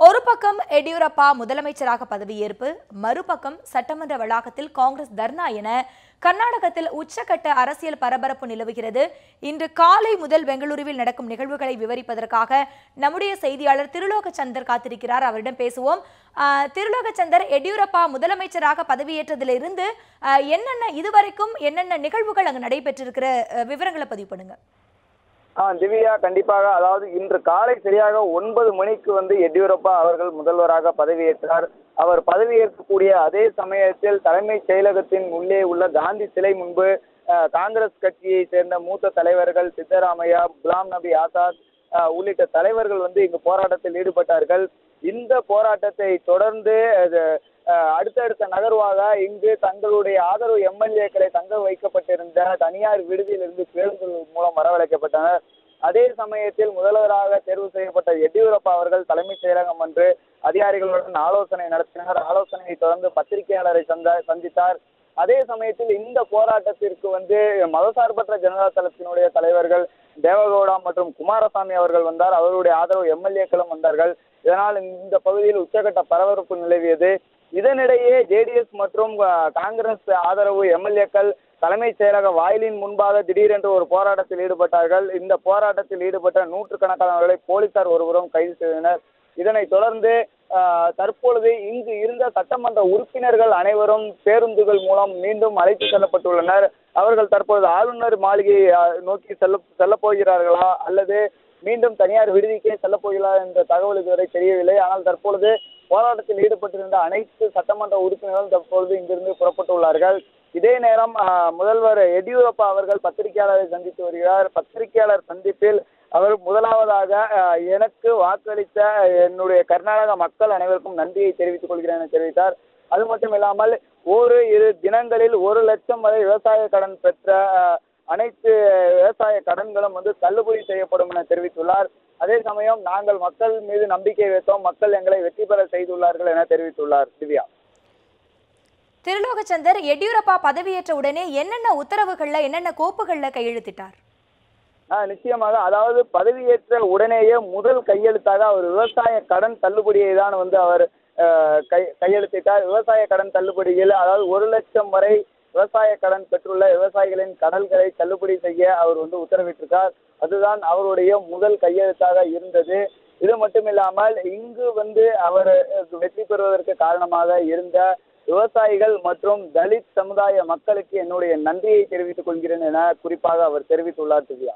ஒரு பக்கம் எடியூரப்பா முதலமைச்சராக பதவியேற்பு, மறுபக்கம் சட்டமன்ற வளாகத்தில் காங்கிரஸ் தர்ணா என கர்நாடகத்தில் உச்சக்கட்ட அரசியல் பரபரப்பு நிலவுகிறது. இன்று காலை முதல் பெங்களூருவில் நடக்கும் நிகழ்வுகளை விவரிப்பதற்காக நம்முடைய செய்தியாளர் திருலோகச்சந்தர் காத்திருக்கிறார். அவரிடம் பேசுவோம். திருலோகச்சந்தர், எடியூரப்பா முதலமைச்சராக பதவியேற்றதிலிருந்து இதுவரைக்கும் என்னென்ன நிகழ்வுகள் அங்கு நடைபெற்றிருக்கிற விவரங்களை பதிவு பண்ணுங்க. திவ்யா, கண்டிப்பாக. அதாவது இன்று காலை சரியாக 9 மணிக்கு எடியூரப்பா அவர்கள் முதல்வராக பதவியேற்றார். அவர் பதவியேற்கக்கூடிய அதே சமயத்தில் தலைமைச் செயலகத்தின் உள்ளே உள்ள காந்தி சிலை முன்பு காங்கிரஸ் கட்சியை சேர்ந்த மூத்த தலைவர்கள் சித்தராமையா, குலாம் நபி ஆசாத் உள்ளிட்ட தலைவர்கள் இங்கு போராட்டத்தில் ஈடுபட்டார்கள். இந்த போராட்டத்தை தொடர்ந்து அடுத்தடுத்த நகர்வாக இங்கு தங்களுடைய ஆதரவு எம்எல்ஏக்களை தங்க வைக்கப்பட்டிருந்த தனியார் விடுதியிலிருந்து பேருந்துகள் மூலம் வரவழைக்கப்பட்டனர். அதே சமயத்தில் முதல்வராக தேர்வு செய்யப்பட்ட எடியூரப்பா அவர்கள் தலைமைச் செயலகம் என்று அதிகாரிகளுடன் ஆலோசனை நடத்தினார். ஆலோசனையை தொடர்ந்து பத்திரிகையாளரை சந்தித்தார். அதே சமயத்தில் இந்த போராட்டத்திற்கு மதசார்பற்ற ஜனதா தளத்தினுடைய தலைவர்கள் தேவகவுடா மற்றும் குமாரசாமி அவர்கள் வந்தார். அவருடைய ஆதரவு எம்எல்ஏக்களும் வந்தார்கள். இதனால் இந்த பகுதியில் உச்சகட்ட பரபரப்பு நிலவியது. இதனிடையே ஜேடிஎஸ் மற்றும் காங்கிரஸ் ஆதரவு எம்எல்ஏக்கள் தலைமைச் செயலக வாயிலின் முன்பாக திடீரென்று ஒரு போராட்டத்தில் ஈடுபட்டார்கள். இந்த போராட்டத்தில் ஈடுபட்ட நூற்றுக்கணக்கானவர்களை போலீசார் ஒருபுறம் கைது செய்தனர். இதனைத் தொடர்ந்து தற்பொழுது இங்கு இருந்த சட்டமன்ற உறுப்பினர்கள் அனைவரும் பேருந்துகள் மூலம் மீண்டும் அழைத்து செல்லப்பட்டுள்ளனர். அவர்கள் தற்பொழுது ஆளுநர் மாளிகையை நோக்கி செல்ல போகிறார்களா அல்லது மீண்டும் தனியார் விடுதிக்கே செல்ல போகிறார் என்ற தகவல் இதுவரை தெரியவில்லை. ஆனால் தற்பொழுது போராட்டத்தில் ஈடுபட்டிருந்த அனைத்து சட்டமன்ற உறுப்பினர்களும் தற்பொழுது இங்கிருந்து புறப்பட்டுள்ளார்கள். இதே நேரம் முதல்வர் எடியூரப்பா அவர்கள் பத்திரிகையாளரை சந்தித்து வருகிறார். பத்திரிகையாளர் சந்திப்பில் அவர் முதலாவதாக எனக்கு வாக்களித்த என்னுடைய கர்நாடக மக்கள் அனைவருக்கும் நன்றியை தெரிவித்துக் கொள்கிறேன் என தெரிவித்தார். அது மட்டும் இல்லாமல் 2 தினங்களில் 1 லட்சம் வரை விவசாய கடன் பெற்ற அனைத்து விவசாய கடன்களும் தள்ளுபடி செய்யப்படும் என தெரிவித்துள்ளார். அதே சமயம் நாங்கள் மக்கள் மீது நம்பிக்கை வைத்தோம், மக்கள் எங்களை வெற்றி பெற செய்துள்ளார்கள் என தெரிவித்துள்ளார். திவ்யா. திருலோகச்சந்தர், எடியூரப்பா பதவியேற்ற உடனே என்னென்ன உத்தரவுகள்ல என்னென்ன கோப்புகள்ல கையெழுத்திட்டார்? நிச்சயமாக. அதாவது பதவியேற்ற உடனேயே முதல் கையெழுத்தாக அவர் விவசாய கடன் தள்ளுபடியை தான் அவர் கையெழுத்திட்டார். விவசாய கடன் தள்ளுபடியில் அதாவது 1 லட்சம் வரை விவசாய கடன் பெற்றுள்ள விவசாயிகளின் கடன்களை தள்ளுபடி செய்ய அவர் உத்தரவிட்டிருக்கார். அதுதான் அவருடைய முதல் கையெழுத்தாக இருந்தது. இது மட்டுமில்லாமல் இங்கு அவர் வெற்றி பெறுவதற்கு காரணமாக இருந்த விவசாயிகள் மற்றும் தலித் சமுதாய மக்களுக்கு என்னுடைய நன்றியை தெரிவித்துக் கொள்கிறேன் என குறிப்பாக அவர் தெரிவித்துள்ளார். திவ்யா.